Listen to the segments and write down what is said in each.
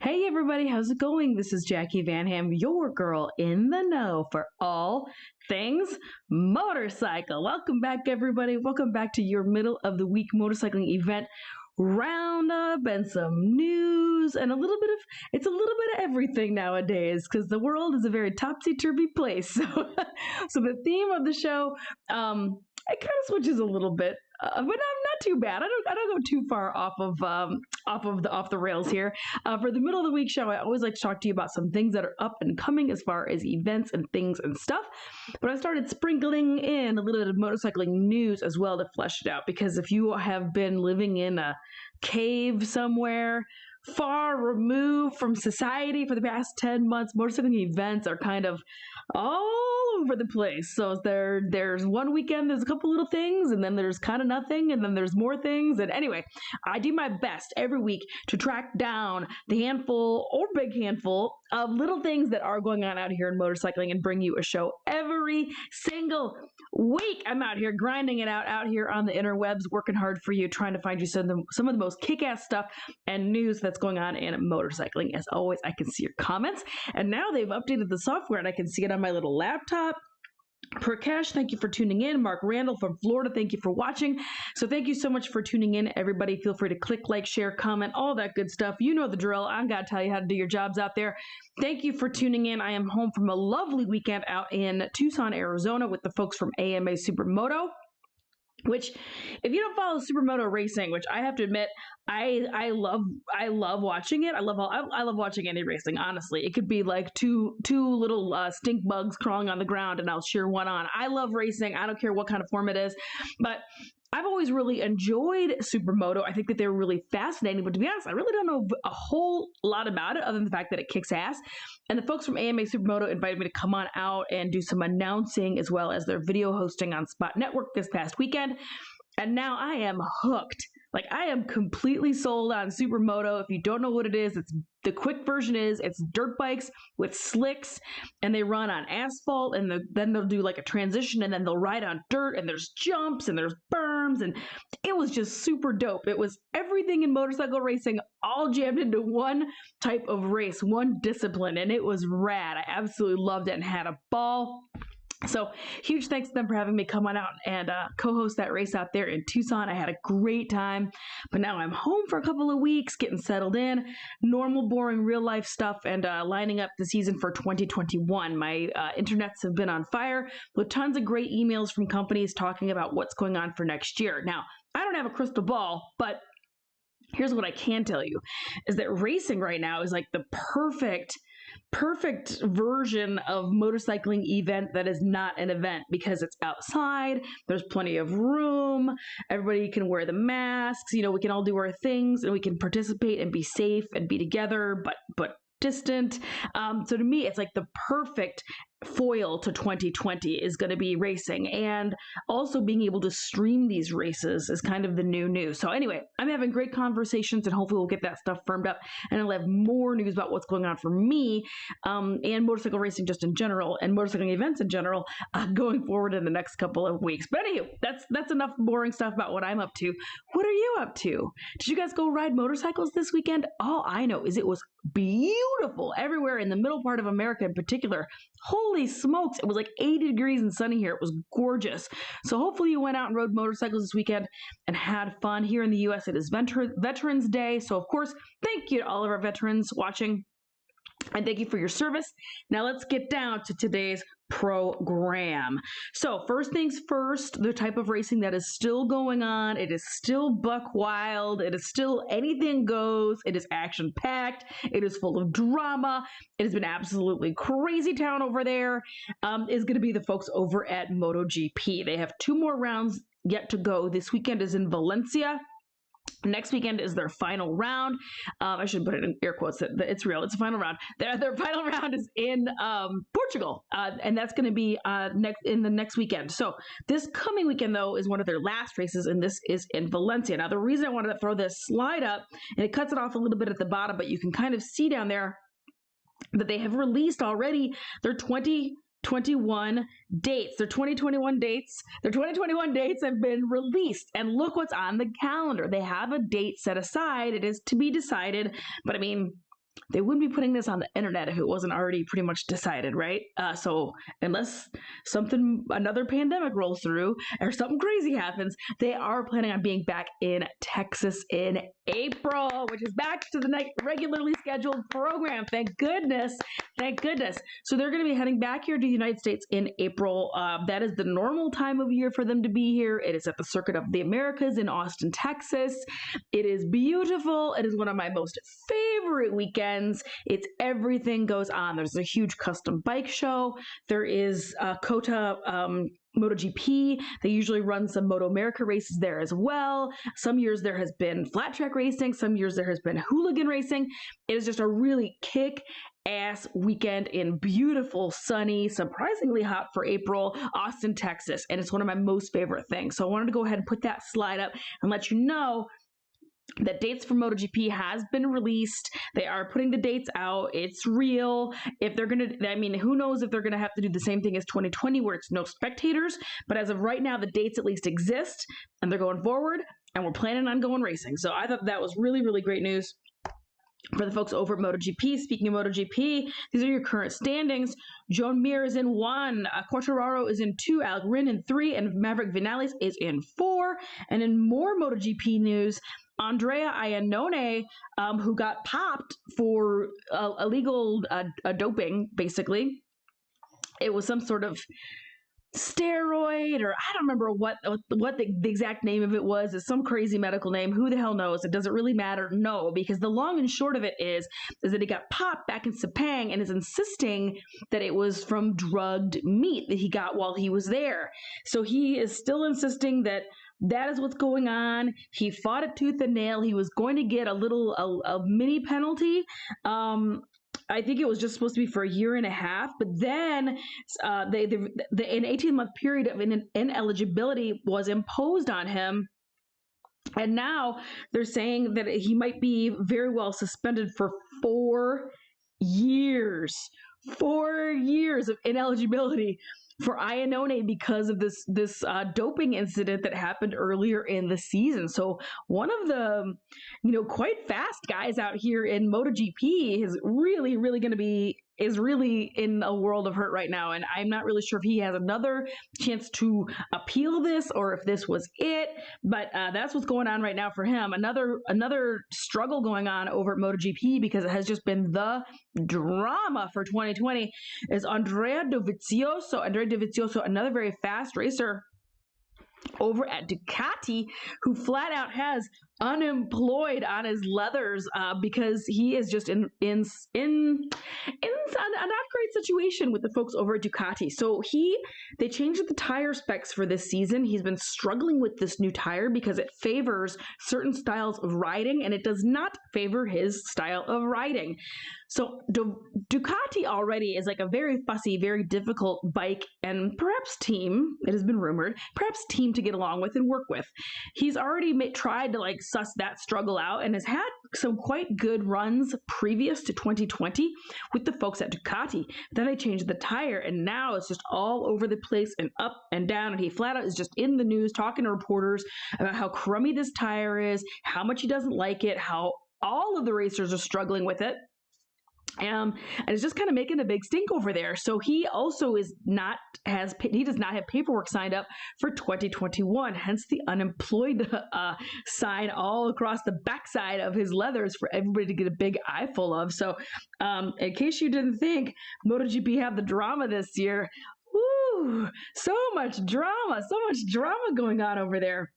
Hey everybody, how's it going? This is Jacqui Vanham, your girl in the know for all things motorcycle. Welcome back everybody. Welcome back to your middle of the week motorcycling event roundup and some news and a little bit of everything nowadays because the world is a very topsy-turvy place. So the theme of the show, it kind of switches a little bit, but not too bad. I don't go too far off the rails here. For the middle of the week show, I always like to talk to you about some things that are up and coming as far as events and things and stuff. But I started sprinkling in a little bit of motorcycling news as well to flesh it out, because if you have been living in a cave somewhere far removed from society for the past 10 months, motorcycling events are kind of all over the place. So there's one weekend, there's a couple little things, and then there's kind of nothing, and then there's more things. And anyway, I do my best every week to track down the handful or big handful of little things that are going on out here in motorcycling and bring you a show every single week. I'm out here grinding it out here on the interwebs, working hard for you, trying to find you some of the most kick-ass stuff and news that's going on in motorcycling. As always, I can see your comments, and now they've updated the software and I can see it on my little laptop. Prakash, thank you for tuning in. Mark Randall from Florida, thank you for watching. So thank you so much for tuning in, everybody. Feel free to click, like, share, comment, all that good stuff. You know the drill. I'm going to tell you how to do your jobs out there. Thank you for tuning in. I am home from a lovely weekend out in Tucson, Arizona with the folks from AMA Supermoto. Which, if you don't follow Supermoto racing, which I have to admit, I love watching it. I love watching any racing. Honestly, it could be like two little stink bugs crawling on the ground, and I'll cheer one on. I love racing. I don't care what kind of form it is, but I've always really enjoyed Supermoto. I think that they're really fascinating, but to be honest, I really don't know a whole lot about it other than the fact that it kicks ass. And the folks from AMA Supermoto invited me to come on out and do some announcing as well as their video hosting on Spot Network this past weekend. And now I am hooked. Like, I am completely sold on Supermoto. If you don't know what it is, the quick version is it's dirt bikes with slicks, and they run on asphalt, and then they'll do like a transition, and then they'll ride on dirt, and there's jumps, and there's berms, and it was just super dope. It was everything in motorcycle racing all jammed into one type of race, one discipline, and it was rad. I absolutely loved it and had a ball. So huge thanks to them for having me come on out and co-host that race out there in Tucson. I had a great time, but now I'm home for a couple of weeks, getting settled in, normal, boring, real life stuff, and lining up the season for 2021. My internets have been on fire with tons of great emails from companies talking about what's going on for next year. Now, I don't have a crystal ball, but here's what I can tell you is that racing right now is like the perfect version of motorcycling event that is not an event, because it's outside, there's plenty of room, everybody can wear the masks, we can all do our things, and we can participate and be safe and be together, but distant. So to me, it's like the perfect foil to 2020 is going to be racing, and also being able to stream these races is kind of the new. So anyway, I'm having great conversations, and hopefully we'll get that stuff firmed up, and I'll have more news about what's going on for me and motorcycle racing just in general, and motorcycling events in general going forward in the next couple of weeks. But anywho, that's enough boring stuff about what I'm up to. What are you up to? Did you guys go ride motorcycles this weekend? All I know is it was beautiful everywhere in the middle part of America in particular. Holy smokes, it was like 80 degrees and sunny here. It was gorgeous. So hopefully you went out and rode motorcycles this weekend and had fun. Here in the US, it is Veterans Day. So of course, thank you to all of our veterans watching, and thank you for your service. Now let's get down to today's program. So first things first, the type of racing that is still going on, it is still buck wild, it is still anything goes, it is action packed, it is full of drama, it has been absolutely crazy town over there, is going to be the folks over at MotoGP. They have 2 more rounds yet to go. This weekend is in Valencia. Next weekend is their final round. I should put it in air quotes. It's real. It's a final round. Their final round is in Portugal, and that's going to be the next weekend. So this coming weekend, though, is one of their last races, and this is in Valencia. Now, the reason I wanted to throw this slide up, and it cuts it off a little bit at the bottom, but you can kind of see down there that they have released already their 2021 dates. Their 2021 dates have been released, and look what's on the calendar. They have a date set aside. It is to be decided, but I mean, they wouldn't be putting this on the internet if it wasn't already pretty much decided, right? So unless another pandemic rolls through or something crazy happens, they are planning on being back in Texas in April, which is back to the next regularly scheduled program. Thank goodness. Thank goodness. So they're going to be heading back here to the United States in April. That is the normal time of year for them to be here. It is at the Circuit of the Americas in Austin, Texas. It is beautiful. It is one of my most favorite weekends. It's everything goes on. There's a huge custom bike show. There is COTA MotoGP. They usually run some Moto America races there as well. Some years there has been flat track racing. Some years there has been hooligan racing. It is just a really kick-ass weekend in beautiful, sunny, surprisingly hot for April, Austin, Texas. And it's one of my most favorite things. So I wanted to go ahead and put that slide up and let you know that dates for MotoGP has been released. They are putting the dates out. It's real. If they're going to, I mean, who knows if they're going to have to do the same thing as 2020 where it's no spectators. But as of right now, the dates at least exist and they're going forward and we're planning on going racing. So I thought that was really, really great news for the folks over at MotoGP. Speaking of MotoGP, these are your current standings. Joan Mir is in 1, Quartararo is in 2, Alex Rin in 3, and Maverick Vinales is in 4. And in more MotoGP news, Andrea Iannone, who got popped for illegal doping, basically. It was some sort of steroid, or I don't remember what the exact name of it was. It's some crazy medical name. Who the hell knows? It doesn't really matter. No, because the long and short of it is that he got popped back in Sepang and is insisting that it was from drugged meat that he got while he was there. So he is still insisting that is what's going on. He fought it tooth and nail. He was going to get a mini penalty. I think it was just supposed to be for a year and a half, but then an 18-month period of ineligibility was imposed on him. And now they're saying that he might be very well suspended for 4 years. 4 years of ineligibility for Iannone because of this doping incident that happened earlier in the season. So one of the, quite fast guys out here in MotoGP is really in a world of hurt right now. And I'm not really sure if he has another chance to appeal this or if this was it, but that's what's going on right now for him. Another struggle going on over at MotoGP, because it has just been the drama for 2020, is Andrea Dovizioso. Andrea Dovizioso, another very fast racer over at Ducati, who flat out has unemployed on his leathers because he is just in a not great situation with the folks over at Ducati. So they changed the tire specs for this season. He's been struggling with this new tire because it favors certain styles of riding and it does not favor his style of riding. So Ducati already is like a very fussy, very difficult bike and perhaps team, it has been rumored, perhaps team to get along with and work with. He's already tried to suss that struggle out and has had some quite good runs previous to 2020 with the folks at Ducati. Then they changed the tire and now it's just all over the place and up and down, and he flat out is just in the news talking to reporters about how crummy this tire is, how much he doesn't like it, how all of the racers are struggling with it. And it's just kind of making a big stink over there. So he also does not have paperwork signed up for 2021, hence the unemployed sign all across the backside of his leathers for everybody to get a big eyeful of. So in case you didn't think, MotoGP had the drama this year. Woo! So much drama going on over there.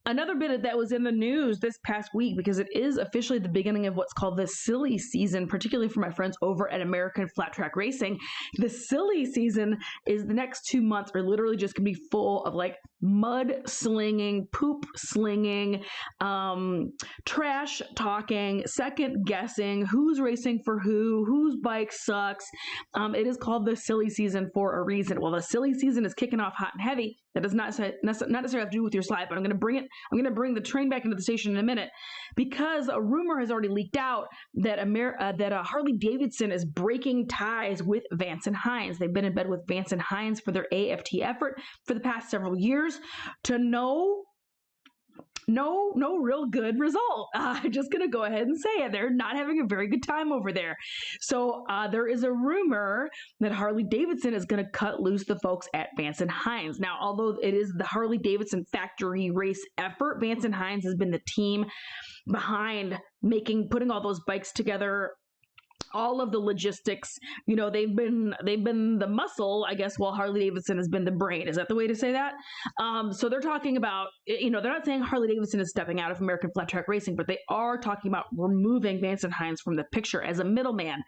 Another bit that was in the news this past week, because it is officially the beginning of what's called the silly season, particularly for my friends over at American Flat Track Racing. The silly season is the next 2 months are literally just going to be full of mud slinging, poop slinging, trash talking, second guessing, who's racing for whose bike sucks. It is called the silly season for a reason. Well, the silly season is kicking off hot and heavy. That does not necessarily have to do with your slide, but I'm going to bring the train back into the station in a minute, because a rumor has already leaked out that Harley-Davidson is breaking ties with Vance and Hines. They've been in bed with Vance and Hines for their AFT effort for the past several years. To know no real good result. I'm just going to go ahead and say it. They're not having a very good time over there. So there is a rumor that Harley-Davidson is going to cut loose the folks at Vance and Hines. Now, although it is the Harley-Davidson factory race effort, Vance and Hines has been the team behind putting all those bikes together, all of the logistics. You know, they've been the muscle, I guess, while Harley-Davidson has been the brain. Is that the way to say that? So they're talking about, you know, they're not saying Harley-Davidson is stepping out of American flat track racing, but they are talking about removing Vance and Hines from the picture as a middleman,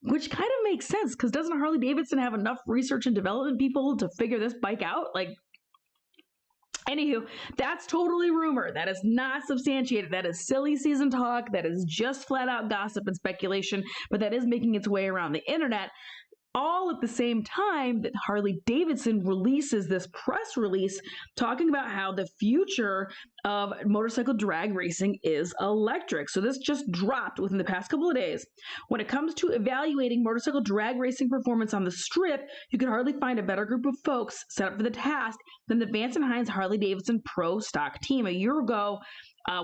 which kind of makes sense, because doesn't Harley-Davidson have enough research and development people to figure this bike out? Like, anywho, that's totally rumor. That is not substantiated. That is silly season talk. That is just flat out gossip and speculation, but that is making its way around the internet. All at the same time that Harley-Davidson releases this press release talking about how the future of motorcycle drag racing is electric. So this just dropped within the past couple of days. When it comes to evaluating motorcycle drag racing performance on the strip, you could hardly find a better group of folks set up for the task than the Vance and Hines Harley-Davidson Pro Stock team. A year ago,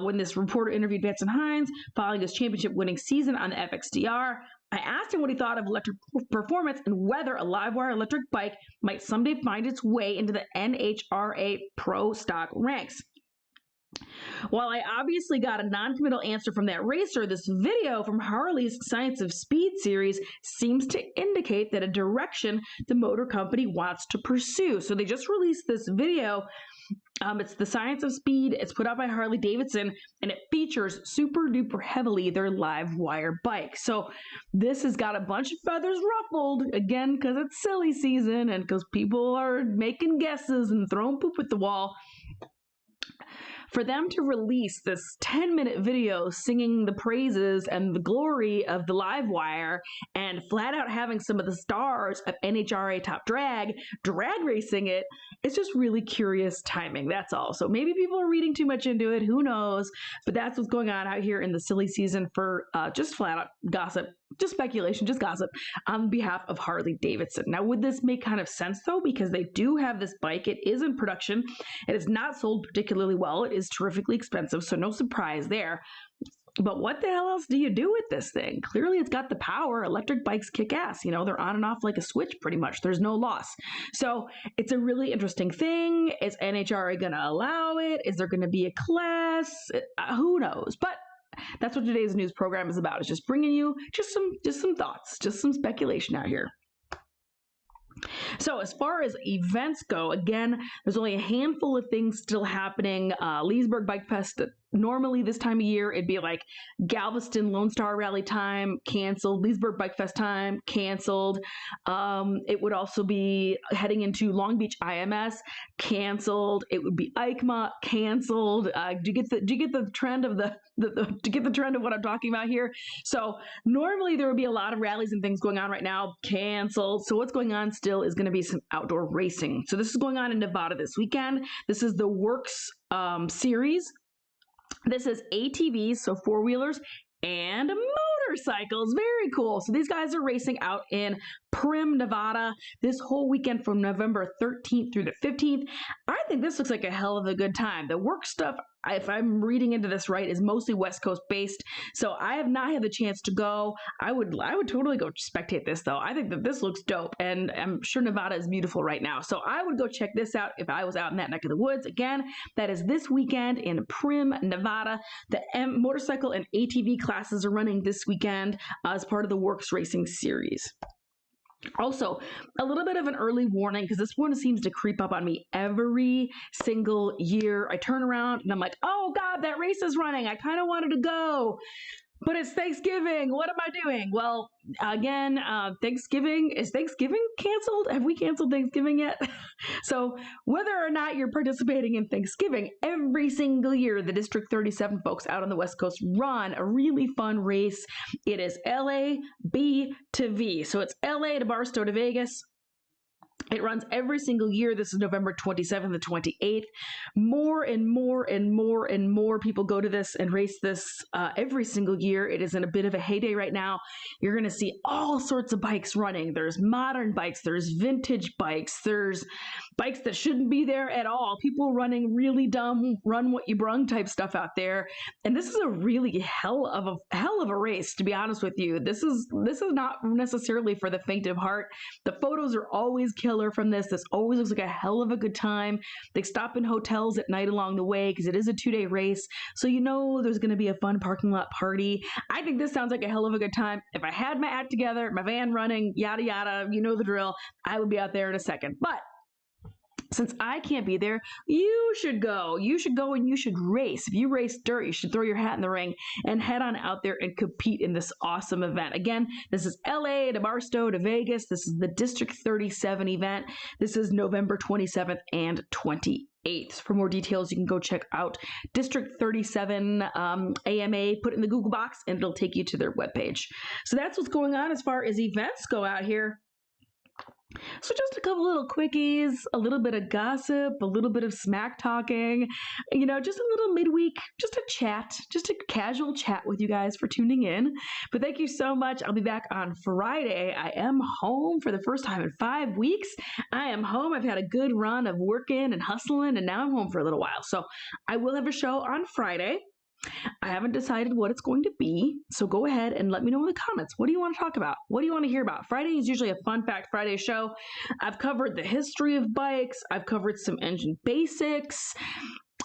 when this reporter interviewed Vance and Hines following his championship-winning season on the FXDR, I asked him what he thought of electric performance and whether a live-wire electric bike might someday find its way into the NHRA Pro Stock ranks. While I obviously got a non-committal answer from that racer, this video from Harley's Science of Speed series seems to indicate that a direction the motor company wants to pursue. So they just released this video. It's the Science of Speed. It's put out by Harley-Davidson, and it features super duper heavily their live wire bike. So this has got a bunch of feathers ruffled, again, because it's silly season and because people are making guesses and throwing poop at the wall. For them to release this 10-minute video singing the praises and the glory of the live wire and flat out having some of the stars of NHRA Top Drag racing it's just really curious timing. That's all. So maybe people are reading too much into it. Who knows? But that's what's going on out here in the silly season for just flat out gossip, just speculation, just gossip on behalf of Harley-Davidson. Now, would this make kind of sense though? Because they do have this bike. It is in production. It is not sold particularly well. It is terrifically expensive, so no surprise there. But what the hell else do you do with this thing? Clearly, it's got the power. Electric bikes kick ass. You know, they're on and off like a switch pretty much. There's no loss. So it's a really interesting thing. Is NHRA going to allow it? Is there going to be a class? Who knows? But that's what today's news program is about. It's just bringing you just some thoughts, just some speculation out here. So as far as events go, again, there's only a handful of things still happening. Leesburg Bike Fest, normally this time of year, it'd be like Galveston Lone Star Rally time, canceled. Leesburg Bike Fest time, canceled. It would also be heading into Long Beach IMS, canceled. It would be EICMA, canceled. Do you get the trend of the trend of what I'm talking about here? So normally there would be a lot of rallies and things going on right now, canceled. So what's going on still is going to be some outdoor racing. So this is going on in Nevada this weekend. This is the Works series. This is ATVs, so four-wheelers, and motorcycles. Very cool. So these guys are racing out in Primm, Nevada, this whole weekend from November 13th through the 15th. I think this looks like a hell of a good time. The work stuff, if I'm reading into this right, is mostly West Coast based. So I have not had the chance to go. I would totally go spectate this though. I think that this looks dope, and I'm sure Nevada is beautiful right now. So I would go check this out if I was out in that neck of the woods. Again, that is this weekend in Primm, Nevada. The motorcycle and ATV classes are running this weekend as part of the Works Racing series. Also, a little bit of an early warning, because this one seems to creep up on me every single year. I turn around and I'm like, oh God, that race is running. I kind of wanted to go, but it's Thanksgiving. What am I doing? Well, again, Thanksgiving, is Thanksgiving canceled? Have we canceled Thanksgiving yet? So whether or not you're participating in Thanksgiving, every single year, the District 37 folks out on the West Coast run a really fun race. It is LA B to V. So it's LA to Barstow to Vegas. It runs every single year. This is November 27th to 28th. More and more and more and more people go to this and race this every single year. It is in a bit of a heyday right now. You're going to see all sorts of bikes running. There's modern bikes. There's vintage bikes. There's bikes that shouldn't be there at all, people running really dumb run what you brung type stuff out there. And this is a really hell of a race, to be honest with you. This is not necessarily for the faint of heart. The photos are always killer from this. This always looks like a hell of a good time. They stop in hotels at night along the way because it is a 2-day race, so you know there's going to be a fun parking lot party. I think this sounds like a hell of a good time. If I had my act together, my van running, yada yada, you know the drill, I would be out there in a second. But since I can't be there, you should go. You should go and you should race. If you race dirt, you should throw your hat in the ring and head on out there and compete in this awesome event. Again, this is LA to Barstow to Vegas. This is the District 37 event. This is November 27th and 28th. For more details, you can go check out District 37 AMA, put it in the Google box, and it'll take you to their webpage. So that's what's going on as far as events go out here. So just a couple little quickies, a little bit of gossip, a little bit of smack talking, you know, just a little midweek, just a chat, just a casual chat with you guys for tuning in. But thank you so much. I'll be back on Friday. I am home for the first time in 5 weeks. I am home. I've had a good run of working and hustling, and now I'm home for a little while. So I will have a show on Friday. I haven't decided what it's going to be, so go ahead and let me know in the comments. What do you want to talk about? What do you want to hear about? Friday is usually a Fun Fact Friday show. I've covered the history of bikes. I've covered some engine basics.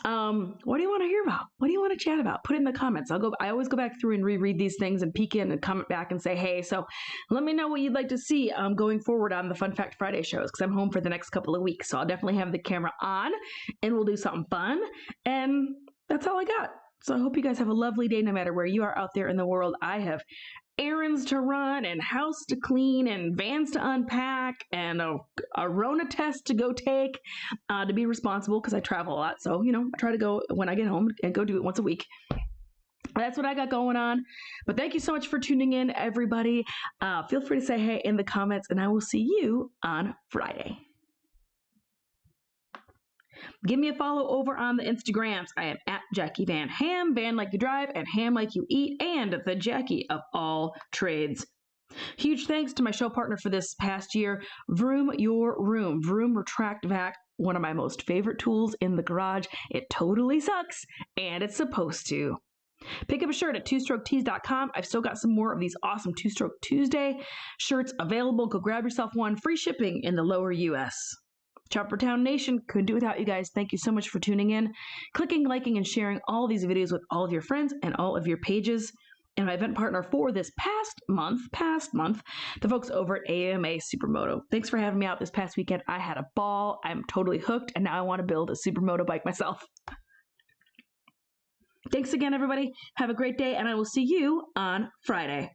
What do you want to hear about? What do you want to chat about? Put it in the comments. I always go back through and reread these things and peek in and comment back and say, hey, so let me know what you'd like to see going forward on the Fun Fact Friday shows, because I'm home for the next couple of weeks. So I'll definitely have the camera on and we'll do something fun. And that's all I got. So I hope you guys have a lovely day no matter where you are out there in the world. I have errands to run and house to clean and vans to unpack and a Rona test to go take to be responsible because I travel a lot. So, you know, I try to go when I get home and go do it once a week. That's what I got going on. But thank you so much for tuning in, everybody. Feel free to say hey in the comments, and I will see you on Friday. Give me a follow over on the Instagrams. I am at Jacqui Van Ham, van like you drive, and ham like you eat, and the Jacqui of all trades. Huge thanks to my show partner for this past year, Vroom Your Room. Vroom Retract Vac, one of my most favorite tools in the garage. It totally sucks, and it's supposed to. Pick up a shirt at twostroketees.com. I've still got some more of these awesome Two Stroke Tuesday shirts available. Go grab yourself one. Free shipping in the lower US. Choppertown Nation, couldn't do without you guys. Thank you so much for tuning in, clicking, liking, and sharing all these videos with all of your friends and all of your pages. And my event partner for this past month, the folks over at AMA Supermoto. Thanks for having me out this past weekend. I had a ball. I'm totally hooked, and now I want to build a Supermoto bike myself. Thanks again, everybody. Have a great day, and I will see you on Friday.